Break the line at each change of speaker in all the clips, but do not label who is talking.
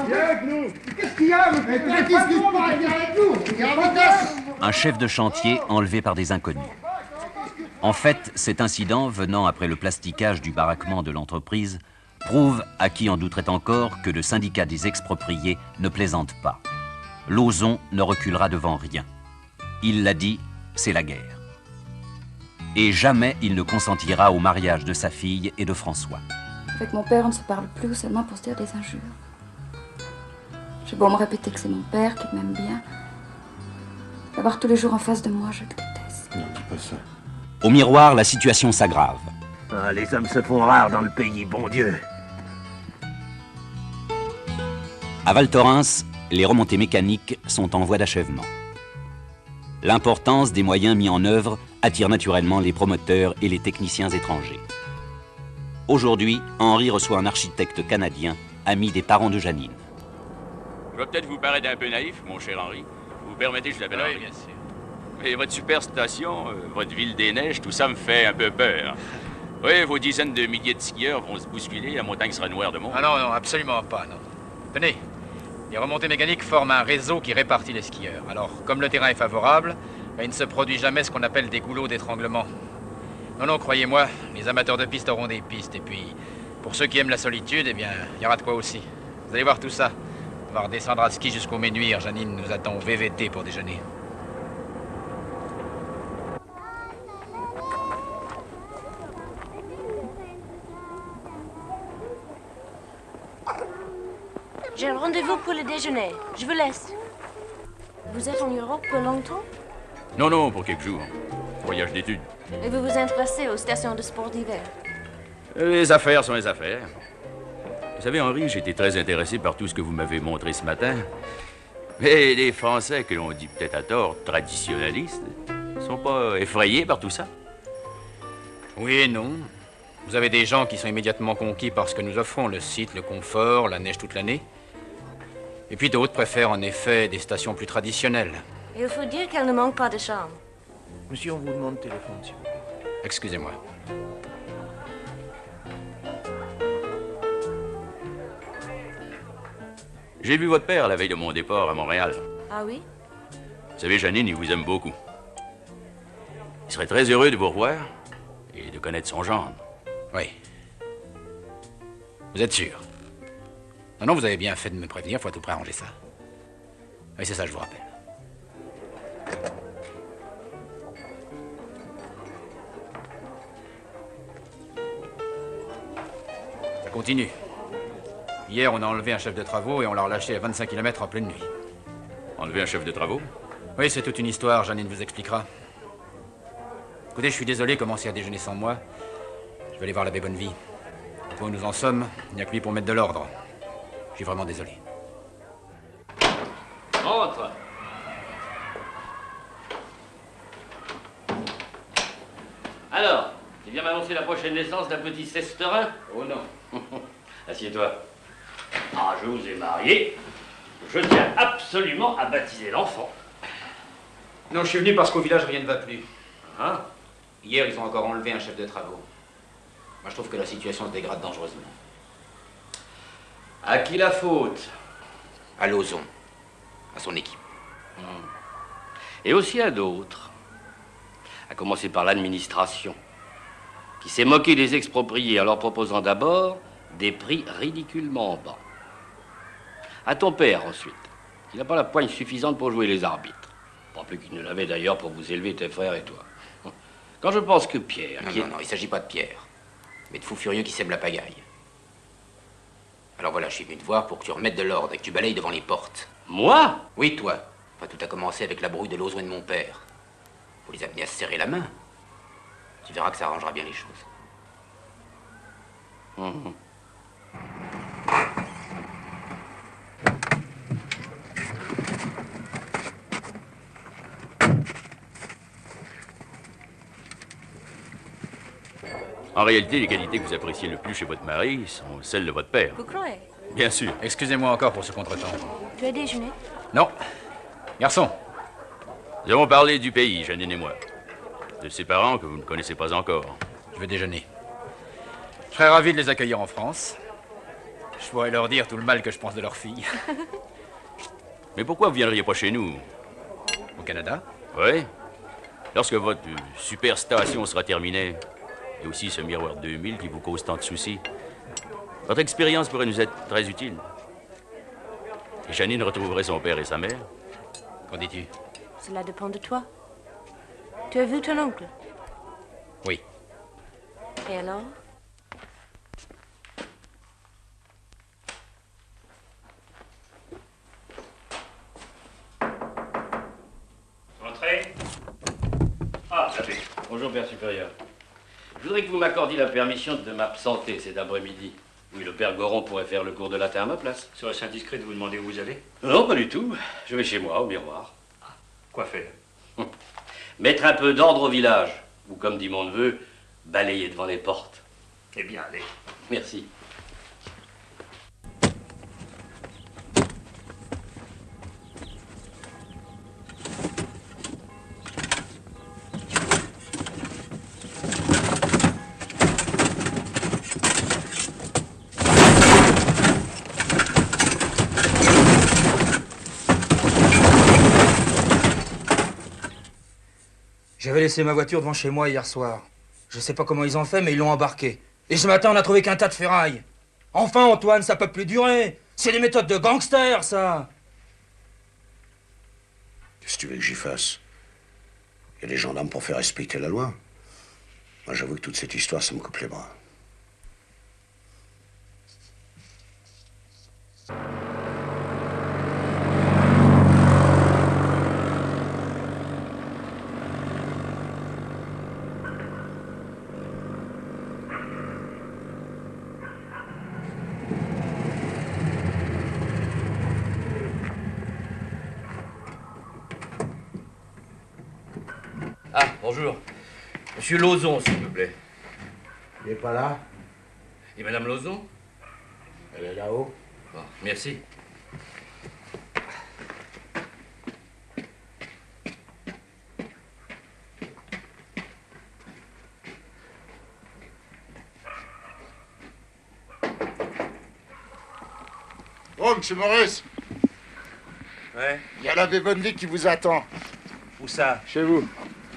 Qu'est-ce qu'il y a? Qu'est-ce qui se passe? Viens avec nous.
Un chef de chantier enlevé par des inconnus. En fait, cet incident, venant après le plasticage du baraquement de l'entreprise, prouve, à qui en douterait encore, que le syndicat des expropriés ne plaisante pas. Lauzon ne reculera devant rien. Il l'a dit, c'est la guerre. Et jamais il ne consentira au mariage de sa fille et de François.
Avec mon père, on ne se parle plus seulement pour se dire des injures. J'ai beau me répéter que c'est mon père, qu'il m'aime bien. L'avoir tous les jours en face de moi, je le déteste.
Non, dis pas ça.
Au miroir, la situation s'aggrave.
Ah, les hommes se font rares dans le pays, bon Dieu.
À Val Thorens, les remontées mécaniques sont en voie d'achèvement. L'importance des moyens mis en œuvre attire naturellement les promoteurs et les techniciens étrangers. Aujourd'hui, Henri reçoit un architecte canadien, ami des parents de Janine.
Je vais peut-être vous paraître un peu naïf, mon cher Henri. Vous permettez, je l'appelle Henri.
Oui, bien sûr.
Mais votre super station, votre ville des neiges, tout ça me fait un peu peur. Oui, vos dizaines de milliers de skieurs vont se bousculer, la montagne sera noire de monde.
Ah non, non, absolument pas, non. Tenez, les remontées mécaniques forment un réseau qui répartit les skieurs. Alors, comme le terrain est favorable, il ne se produit jamais ce qu'on appelle des goulots d'étranglement. Non, non, croyez-moi, les amateurs de pistes auront des pistes. Et puis, pour ceux qui aiment la solitude, eh bien, il y aura de quoi aussi. Vous allez voir tout ça. On va redescendre à ski jusqu'au Ménuire. Janine nous attend au VVT pour déjeuner.
J'ai un rendez-vous pour le déjeuner. Je vous laisse. Vous êtes en Europe pour longtemps?
Non, non, pour quelques jours. Voyage d'études.
Et vous vous intéressez aux stations de sport d'hiver?
Les affaires sont les affaires. Vous savez, Henri, j'ai été très intéressé par tout ce que vous m'avez montré ce matin. Mais les Français, que l'on dit peut-être à tort traditionnalistes, sont pas effrayés par tout ça?
Oui et non. Vous avez des gens qui sont immédiatement conquis par ce que nous offrons, le site, le confort, la neige toute l'année. Et puis d'autres préfèrent en effet des stations plus traditionnelles.
Et il faut dire qu'elle ne manque pas de charme.
Monsieur, on vous demande le téléphone, s'il vous plaît.
Excusez-moi.
J'ai vu votre père la veille de mon départ à Montréal.
Ah oui?
Vous savez, Janine, il vous aime beaucoup. Il serait très heureux de vous revoir et de connaître son gendre.
Oui. Vous êtes sûr? Non, non, vous avez bien fait de me prévenir, faut à tout près arranger ça. Oui, c'est ça, je vous rappelle. Ça continue. Hier, on a enlevé un chef de travaux et on l'a relâché à 25 km en pleine nuit.
Enlever un chef de travaux?
Oui, c'est toute une histoire, Janine vous expliquera. Écoutez, je suis désolé, commencer à déjeuner sans moi. Je vais aller voir l'abbé Bonnevie. Au point où nous en sommes, il n'y a que lui pour mettre de l'ordre. Je suis vraiment désolé.
Entre. Alors, tu viens m'annoncer la prochaine naissance d'un petit cesterin?
Oh non.
Assieds-toi. Ah, je vous ai marié. Je tiens absolument à baptiser l'enfant.
Non, je suis venu parce qu'au village, rien ne va plus.
Hein?
Hier, ils ont encore enlevé un chef de travaux. Moi, je trouve que la situation se dégrade dangereusement.
À qui la faute?
À Lauzon. À son équipe.
Et aussi à d'autres. À commencer par l'administration, qui s'est moquée des expropriés en leur proposant d'abord des prix ridiculement bas. À ton père, ensuite, qui n'a pas la poigne suffisante pour jouer les arbitres. Pas plus qu'il ne l'avait d'ailleurs pour vous élever tes frères et toi. Quand je pense que Pierre...
Non, non, non, il ne s'agit pas de Pierre, mais de fous furieux qui sèment la pagaille. Alors voilà, je suis venu te voir pour que tu remettes de l'ordre et que tu balayes devant les portes.
Moi?
Oui, toi. Enfin, tout a commencé avec la brouille de Lauzon et de mon père. Faut les amener à se serrer la main. Tu verras que ça arrangera bien les choses.
Mmh.
En réalité, les qualités que vous appréciez le plus chez votre mari sont celles de votre père.
Vous croyez?
Bien sûr.
Excusez-moi encore pour ce contretemps.
Tu as déjeuné?
Non. Garçon.
Nous avons parlé du pays, Janine et moi. De ses parents que vous ne connaissez pas encore.
Je veux déjeuner. Je serais ravi de les accueillir en France. Je pourrais leur dire tout le mal que je pense de leur fille.
Mais pourquoi vous viendriez pas chez nous?
Au Canada?
Oui. Lorsque votre superstation sera terminée, et aussi ce miroir 2000 qui vous cause tant de soucis, votre expérience pourrait nous être très utile. Et Janine retrouverait son père et sa mère.
Qu'en dis-tu?
Cela dépend de toi. Tu as vu ton oncle?
Oui.
Et alors?
Entrez. Ah, l'abbé. Bonjour, père supérieur. Je voudrais que vous m'accordiez la permission de m'absenter cet après-midi. Oui, le père Goron pourrait faire le cours de latin à ma place.
Serait-ce indiscret de vous demander où vous allez?
Non, pas du tout. Je vais chez moi, au miroir.
Quoi faire?
Mettre un peu d'ordre au village. Ou comme dit mon neveu, balayer devant les portes.
Eh bien, allez.
Merci.
J'avais laissé ma voiture devant chez moi hier soir. Je sais pas comment ils ont fait, mais ils l'ont embarquée. Et ce matin, on a trouvé qu'un tas de ferraille. Enfin, Antoine, ça peut plus durer. C'est des méthodes de gangsters, ça.
Qu'est-ce que tu veux que j'y fasse? Il y a des gendarmes pour faire respecter la loi. Moi, j'avoue que toute cette histoire, ça me coupe les bras.
Ah, bonjour. Monsieur Lauzon, s'il vous plaît.
Il est pas là?
Et madame Lauzon?
Elle est là-haut.
Bon, merci.
Oh, monsieur Maurice,
Ouais?
il y a l'abbé Bonneville qui vous attend.
Où ça?
Chez vous.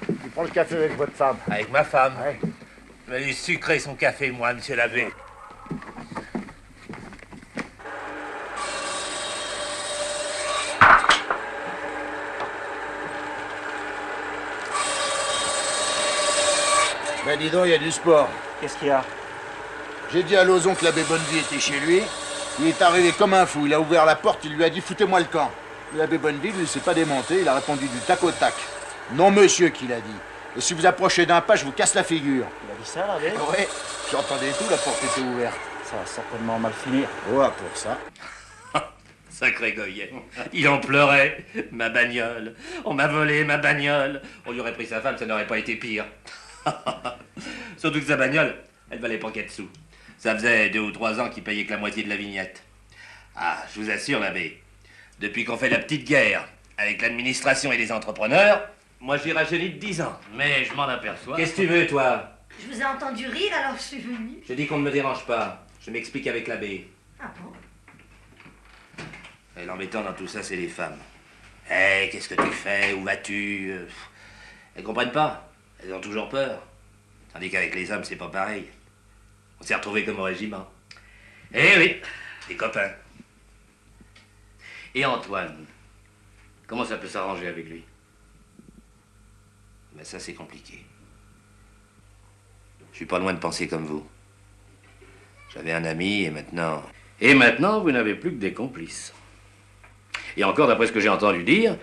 Il prend le café avec votre femme.
Avec ma femme.
Ouais.
Je vais lui sucrer son café, moi, monsieur l'abbé.
Ben dis donc, il y a du sport.
Qu'est-ce qu'il y a?
J'ai dit à Lauzon que l'abbé Bonneville était chez lui. Il est arrivé comme un fou. Il a ouvert la porte, il lui a dit « Foutez-moi le camp ». L'abbé Bonneville, il s'est pas démonté, il a répondu du tac au tac. « Non, monsieur », qu'il a dit. « Et si vous approchez d'un pas, je vous casse la figure. »
Il a dit ça, l'abbé?
Ouais, j'entendais tout, la porte était ouverte.
Ça va certainement mal finir.
Ouais, pour ça.
Sacré Goyen. Il en pleurait. Ma bagnole. On m'a volé ma bagnole. On lui aurait pris sa femme, ça n'aurait pas été pire. Surtout que sa bagnole, elle valait pas 4 sous. Ça faisait 2 ou 3 ans qu'il payait que la moitié de la vignette. Ah, je vous assure, l'abbé, depuis qu'on fait la petite guerre avec l'administration et les entrepreneurs, moi j'ai rajeuni de 10 ans. Mais je m'en aperçois. Qu'est-ce que tu veux, toi?
Je vous ai entendu rire, alors je suis venue.
Je dis qu'on ne me dérange pas. Je m'explique avec l'abbé.
Ah bon?
Et l'embêtant dans tout ça, c'est les femmes. Eh, qu'est-ce que tu fais? Où vas-tu? Elles comprennent pas. Elles ont toujours peur. Tandis qu'avec les hommes, c'est pas pareil. On s'est retrouvés comme au régiment. Eh oui, des copains. Et Antoine, comment ça peut s'arranger avec lui? Ben ça, c'est compliqué. Je suis pas loin de penser comme vous. J'avais un ami et maintenant... Et maintenant, vous n'avez plus que des complices. Et encore, d'après ce que j'ai entendu dire,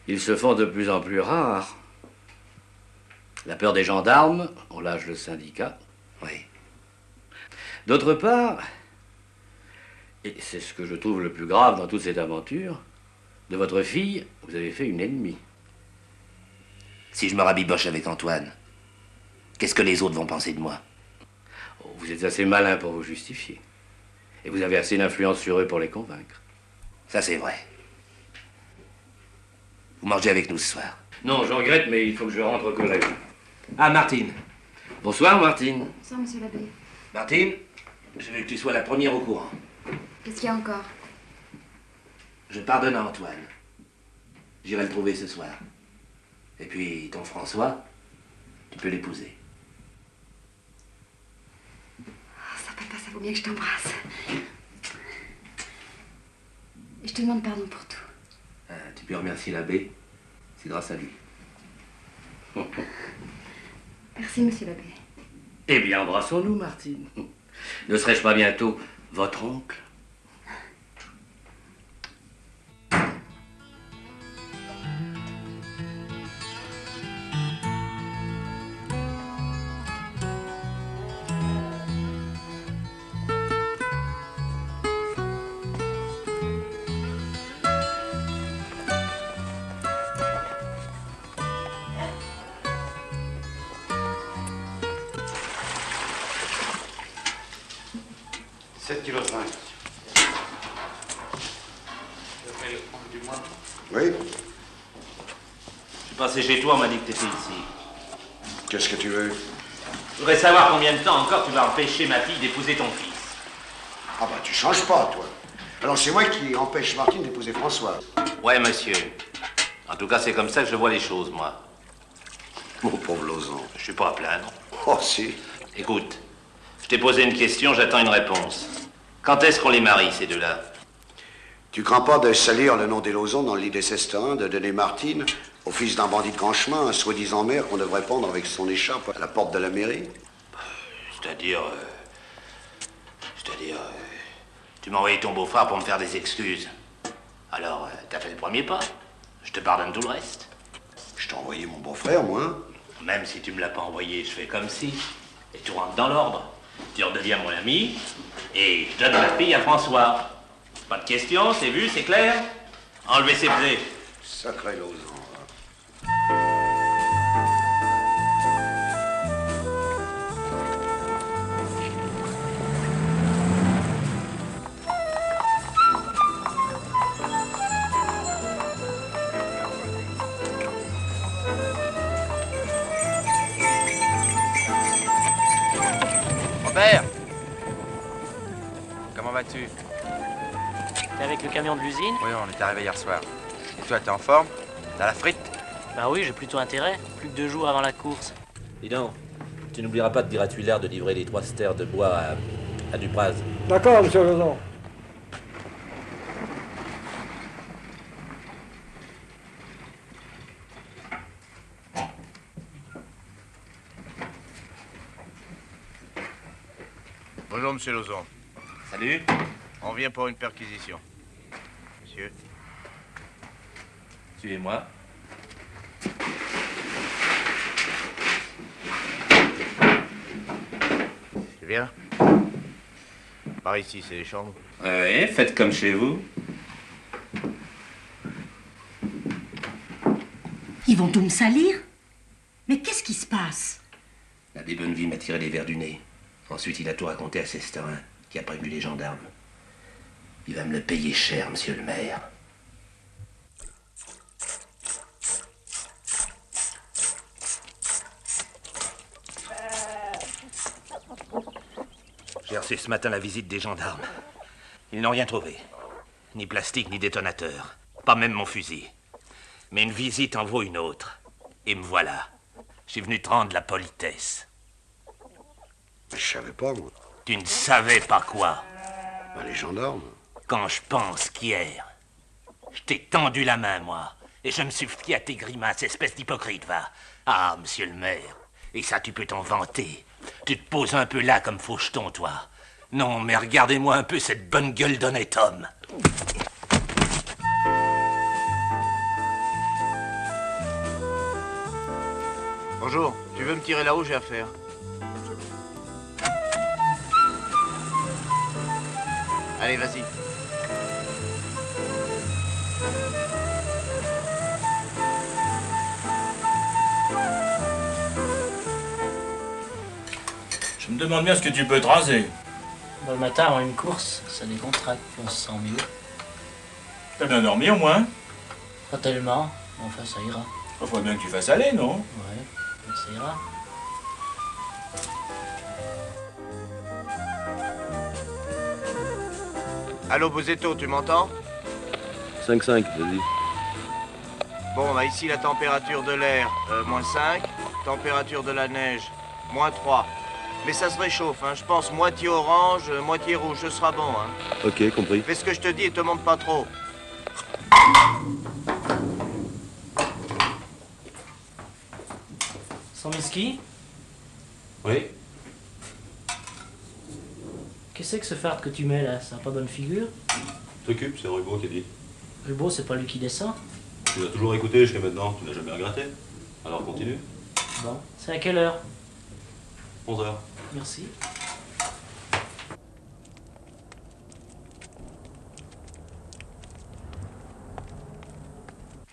ils se font de plus en plus rares. La peur des gendarmes, on lâche le syndicat. Oui. D'autre part, et c'est ce que je trouve le plus grave dans toute cette aventure, de votre fille, vous avez fait une ennemie. Si je me rabiboche avec Antoine, qu'est-ce que les autres vont penser de moi? Oh, vous êtes assez malin pour vous justifier. Et vous avez assez d'influence sur eux pour les convaincre. Ça, c'est vrai. Vous mangez avec nous ce soir? Non, je regrette, mais il faut que je rentre au collège. Ah, Martine. Bonsoir, Martine.
Bonsoir, monsieur l'abbé.
Martine, je veux que tu sois la première au courant.
Qu'est-ce qu'il y a encore?
Je pardonne à Antoine. J'irai le trouver ce soir. Et puis, ton François, tu peux l'épouser.
Ça, papa, ça vaut bien que je t'embrasse. Et je te demande pardon pour tout.
Tu peux remercier l'abbé. C'est grâce à lui.
Merci, monsieur l'abbé.
Eh bien, embrassons-nous, Martine. Ne serais-je pas bientôt votre oncle?
Oui?
Je suis passé chez toi, on m'a dit que t'étais ici.
Qu'est-ce que tu veux?
Je voudrais savoir combien de temps encore tu vas empêcher ma fille d'épouser ton fils.
Ah bah tu changes pas, toi. Alors c'est moi qui empêche Martine d'épouser François.
Ouais, monsieur. En tout cas, c'est comme ça que je vois les choses, moi.
Mon pauvre Lauzon.
Je suis pas à plaindre.
Oh, si.
Écoute, je t'ai posé une question, j'attends une réponse. Quand est-ce qu'on les marie, ces deux-là?
Tu crains pas de salir le nom des Lauzon dans le lit des Cestins, de donner Martine au fils d'un bandit de grand chemin, un soi-disant maire qu'on devrait pendre avec son écharpe à la porte de la mairie?
C'est-à-dire... tu m'as envoyé ton beau-frère pour me faire des excuses. Alors, t'as fait le premier pas. Je te pardonne tout le reste.
Je t'ai envoyé mon beau-frère, moi.
Même si tu me l'as pas envoyé, je fais comme si. Et tout rentre dans l'ordre. Tu redeviens mon ami, et je donne ma fille à François. Pas de question, c'est vu, c'est clair? Enlevez ses blés.
Sacré Lauzon.
Robert! Comment vas-tu?
T'es avec le camion de l'usine?
Oui, on est arrivé hier soir. Et toi, t'es en forme? T'as la frite?
Bah oui, j'ai plutôt intérêt. Plus que 2 jours avant la course.
Dis donc, tu n'oublieras pas de dire à Tuilaire de livrer les 3 stères de bois à Dupraz.
D'accord, monsieur Lauzon.
Bonjour, monsieur Lauzon.
Salut.
On vient pour une perquisition. Monsieur.
Suivez-moi.
C'est bien. Par ici, c'est les chambres.
Oui, faites comme chez vous.
Ils vont tout me salir? Mais qu'est-ce qui se passe?
L'abbé Bonnevie m'a tiré les verres du nez. Ensuite, il a tout raconté à Cesterin, qui a prévenu les gendarmes. Il va me le payer cher, monsieur le maire. J'ai reçu ce matin la visite des gendarmes. Ils n'ont rien trouvé. Ni plastique, ni détonateur. Pas même mon fusil. Mais une visite en vaut une autre. Et me voilà. Je suis venu te rendre la politesse.
Mais je savais pas, moi.
Tu ne savais pas quoi?
Ben, les gendarmes.
Quand je pense qu'hier, je t'ai tendu la main, moi, et je me suis fié à tes grimaces, espèce d'hypocrite, va. Ah, monsieur le maire, et ça tu peux t'en vanter. Tu te poses un peu là comme faucheton, toi. Non, mais regardez-moi un peu cette bonne gueule d'honnête homme.
Bonjour, tu veux me tirer là-haut, j'ai affaire. Allez, vas-y.
Je me demande bien ce que tu peux te raser.
Bah, le matin, avant une course, ça décontracte, puis on se sent mieux.
T'as bien dormi au moins?
Pas tellement, mais enfin ça ira.
Il faudrait bien que tu fasses aller, non?
Ouais, ça ira.
Allô, Bozetto, tu m'entends?
5-5, vas-y.
Bon, bah ici, la température de l'air, -5. Température de la neige, -3. Mais ça se réchauffe, hein. Je pense moitié orange, moitié rouge. Ce sera bon, hein.
Ok, compris.
Fais ce que je te dis et te monte pas trop.
Sans whisky?
Oui.
Qu'est-ce que c'est que ce fard que tu mets là? Ça n'a pas bonne figure?
T'occupe, c'est Rubo qui dit.
Rubo, c'est pas lui qui descend?
Tu l'as toujours écouté jusqu'à maintenant, tu n'as jamais regretté. Alors continue.
Bon, c'est à quelle heure?
11h.
Merci.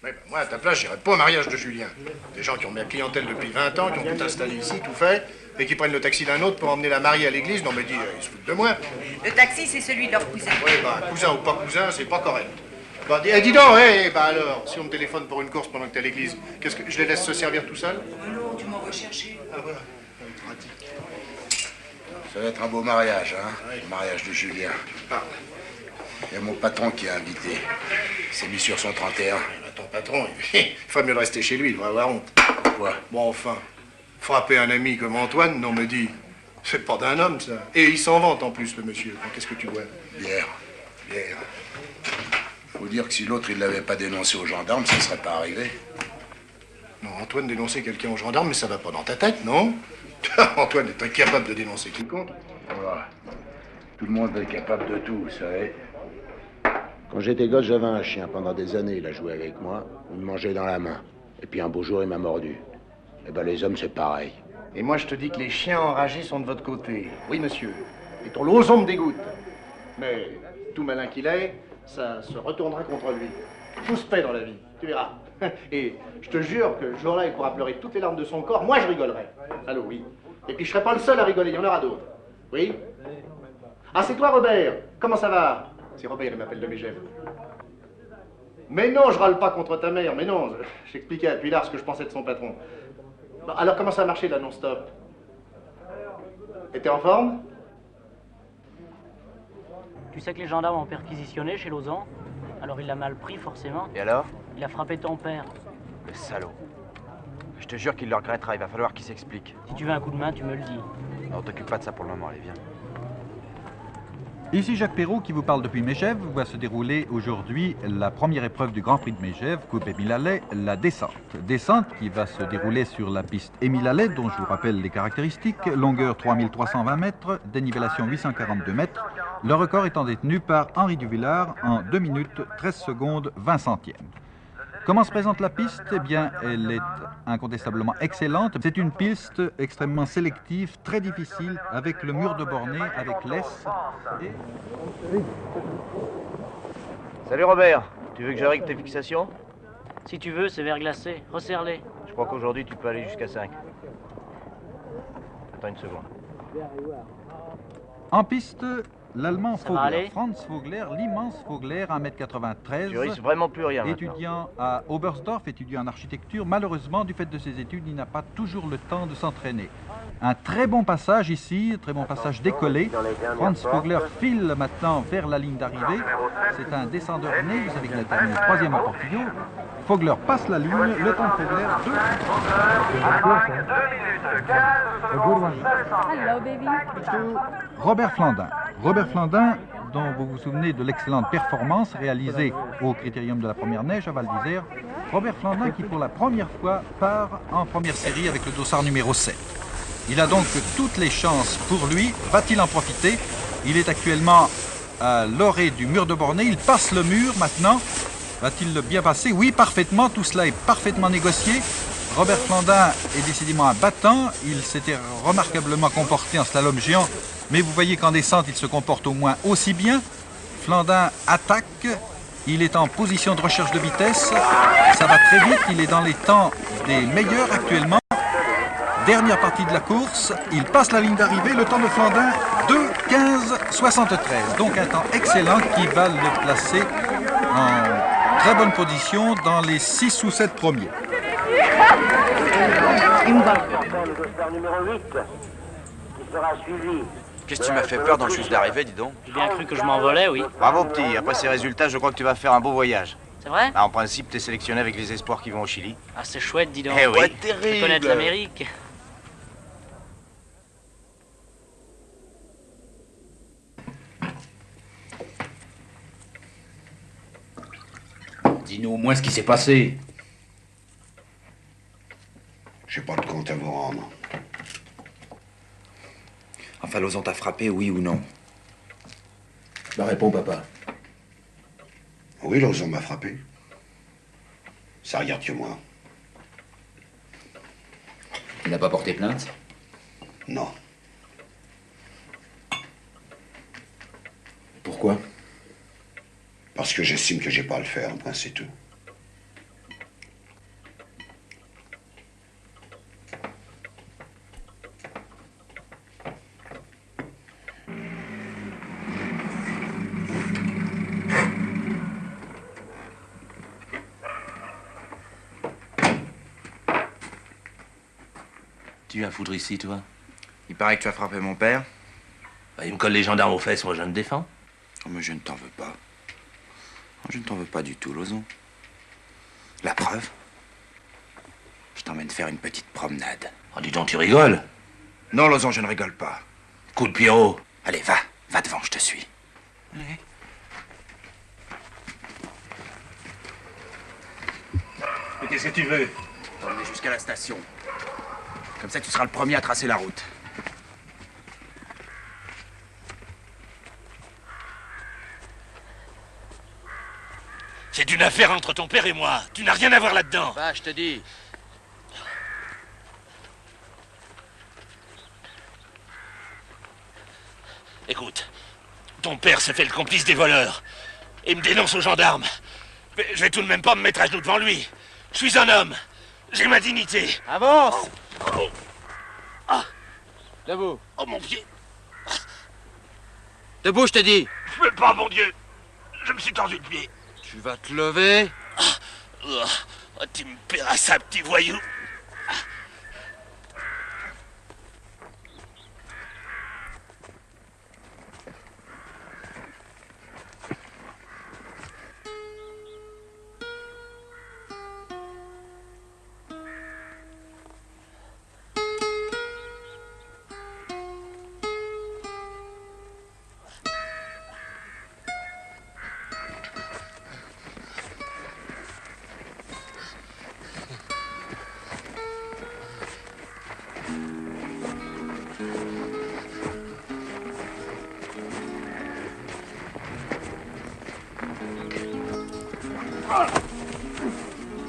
Ouais, ben moi, à ta place, j'irais pas au mariage de Julien. Des gens qui ont mis la clientèle depuis 20 ans, qui ont tout installé ici, tout fait, et qui prennent le taxi d'un autre pour emmener la mariée à l'église. Non, mais dis, ils se foutent de moi.
Le taxi, c'est celui de leur cousin.
Oui, bah, cousin ou pas cousin, c'est pas correct. Bah, dis donc, bah alors, si on me téléphone pour une course pendant que t'es à l'église, qu'est-ce que je les laisse se servir tout seuls?
Non, tu m'envoies chercher.
Ah, voilà.
Ça va être un beau mariage, hein, le mariage de Julien. Il y a mon patron qui est invité. Il s'est mis sur son 31.
Ton patron, il ferait mieux de rester chez lui, il devrait avoir honte.
Pourquoi?
Bon, enfin, frapper un ami comme Antoine, non, me dit, c'est pas d'un homme, ça. Et il s'en vante en plus, le monsieur. Qu'est-ce que tu bois?
Bière. Bière. Faut dire que si l'autre, il l'avait pas dénoncé aux gendarmes, ça serait pas arrivé.
Non, Antoine dénoncer quelqu'un aux gendarmes, mais ça va pas dans ta tête, non? Antoine est incapable de dénoncer quiconque.
Voilà. Tout le monde est capable de tout, vous savez. Quand j'étais gosse, j'avais un chien. Pendant des années, il a joué avec moi. Il me mangeait dans la main. Et puis un beau jour, il m'a mordu. Eh ben, les hommes, c'est pareil.
Et moi, je te dis que les chiens enragés sont de votre côté. Oui, monsieur. Et ton Lauzon me dégoûte. Mais, tout malin qu'il est, ça se retournera contre lui. Tout se paie dans la vie, tu verras. Et je te jure que ce jour-là, il pourra pleurer toutes les larmes de son corps. Moi, je rigolerai. Allô, oui. Et puis, je serai pas le seul à rigoler, il y en aura d'autres. Oui? Ah, c'est toi, Robert. Comment ça va? C'est Robert, il m'appelle de Mégève. Mais non, je râle pas contre ta mère, mais non. J'expliquais à Puillard ce que je pensais de son patron. Bah, alors, comment ça a marché, là, non-stop? Et t'es en forme?
Tu sais que les gendarmes ont perquisitionné chez Lauzon? Alors il l'a mal pris, forcément.
Et alors?
Il a frappé ton père.
Le salaud. Je te jure qu'il le regrettera, il va falloir qu'il s'explique.
Si tu veux un coup de main, tu me le dis.
Non, t'occupe pas de ça pour le moment, allez, viens.
Ici Jacques Perrault qui vous parle depuis Megève. Va se dérouler aujourd'hui la première épreuve du Grand Prix de Megève, Coupe Émile Allais, la descente. Descente qui va se dérouler sur la piste Émile Allais, dont je vous rappelle les caractéristiques. Longueur 3320 mètres, dénivellation 842 mètres. Le record étant détenu par Henri Duvillard en 2 minutes 13 secondes 20 centièmes. Comment se présente la piste? Eh bien, elle est incontestablement excellente. C'est une piste extrêmement sélective, très difficile, avec le mur de bornée, avec l'aisse.
Salut Robert, tu veux que je règle tes fixations?
Si tu veux, c'est verglacé. Resserre-les.
Je crois qu'aujourd'hui, tu peux aller jusqu'à 5. Attends une seconde.
En piste, l'Allemand
Ça va
Vogler,
aller
Franz Vogler, l'immense Vogler, 1m93.
Tu risques vraiment plus rien maintenant.
Étudiant à Oberstdorf, étudiant en architecture. Malheureusement, du fait de ses études, il n'a pas toujours le temps de s'entraîner. Un très bon passage ici, très bon passage décollé. Franz Vogler file maintenant vers la ligne d'arrivée. C'est un descendeur né, vous savez qu'il a terminé 3e au Portillo. Vogler passe la ligne, le temps de Vogler, 2.
Hello, baby.
Robert Flandin. Robert Flandin, dont vous vous souvenez de l'excellente performance réalisée au Critérium de la Première Neige à Val d'Isère. Robert Flandin qui pour la première fois part en première série avec le dossard numéro 7. Il a donc toutes les chances pour lui. Va-t-il en profiter? Il est actuellement à l'orée du mur de bornée. Il passe le mur maintenant. Va-t-il le bien passer? Oui, parfaitement. Tout cela est parfaitement négocié. Robert Flandin est décidément un battant. Il s'était remarquablement comporté en slalom géant. Mais vous voyez qu'en descente, il se comporte au moins aussi bien. Flandin attaque. Il est en position de recherche de vitesse. Ça va très vite. Il est dans les temps des meilleurs actuellement. Dernière partie de la course, il passe la ligne d'arrivée, le temps de Flandin, 2:15:73. Donc un temps excellent qui va le placer en très bonne position dans les 6 ou 7 premiers.
Le dossard numéro 8, qui sera suivi
Qu'est-ce que tu m'as fait peur dans le juste d'arrivée, dis donc?
J'ai bien cru que je m'envolais, oui.
Bravo, petit. Après ces résultats, je crois que tu vas faire un beau voyage.
C'est vrai?
En principe, t'es sélectionné avec les espoirs qui vont au Chili.
Ah, c'est chouette, dis donc.
Eh oui.
Je connais l'Amérique.
Dis-nous au moins ce qui s'est passé.
J'ai pas de compte à vous rendre.
Enfin, Lauzon t'a frappé, oui ou non? Bah réponds, papa.
Oui, Lauzon m'a frappé. Ça regarde que moi.
Tu n'as pas porté plainte?
Non.
Pourquoi?
Parce que j'estime que j'ai pas à le faire, enfin, c'est tout.
Tu viens foutre ici, toi?
Il paraît que tu as frappé mon père.
Bah, il me colle les gendarmes aux fesses, moi je me défends.
Oh, mais je ne t'en veux pas. Je ne t'en veux pas du tout, Lauzon. La preuve? Je t'emmène faire une petite promenade.
Oh, dis donc, tu rigoles?
Non, Lauzon, je ne rigole pas.
Coup de Pierrot.
Allez, va devant, je te suis.
Allez. Mais qu'est-ce que tu veux?
T'emmener jusqu'à la station. Comme ça, tu seras le premier à tracer la route.
C'est une affaire entre ton père et moi. Tu n'as rien à voir là-dedans.
Va, je te dis.
Écoute, ton père se fait le complice des voleurs et me dénonce aux gendarmes. Mais je vais tout de même pas me mettre à genoux devant lui. Je suis un homme. J'ai ma dignité.
Avance!
Oh. Ah!
Debout.
Oh mon pied!
Debout, je te dis.
Je peux pas, mon Dieu! Je me suis tordu le pied.
Tu vas te lever.
Oh, tu me paieras ça, petit voyou.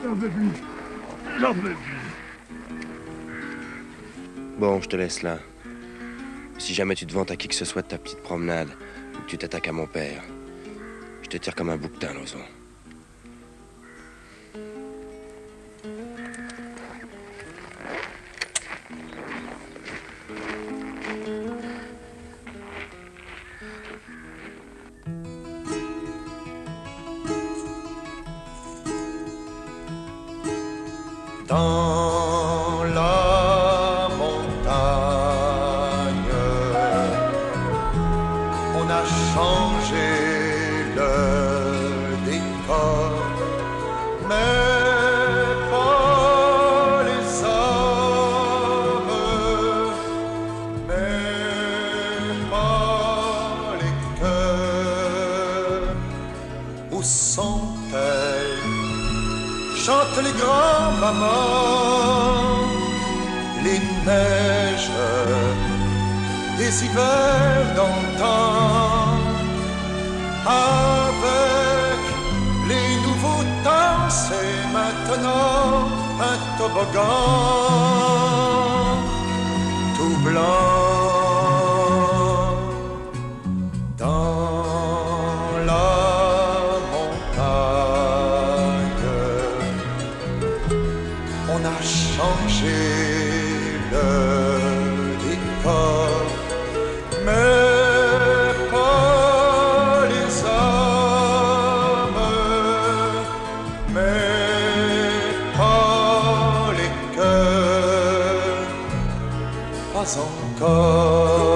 J'en peux plus. J'en peux plus.
Bon, je te laisse là. Si jamais tu te vantes à qui que ce soit de ta petite promenade, ou que tu t'attaques à mon père, je te tire comme un bouquetin, Lauzon.
Dans la montagne, on a changé le décor, mais pas les hommes, mais pas les cœurs. Où sont-elles? Chantent les grands-mamans, les neiges des hivers d'antan, avec les nouveaux temps, c'est maintenant un toboggan tout blanc. Dans la montagne, on a changé le décor, mais pas les hommes, mais pas les cœurs, pas encore.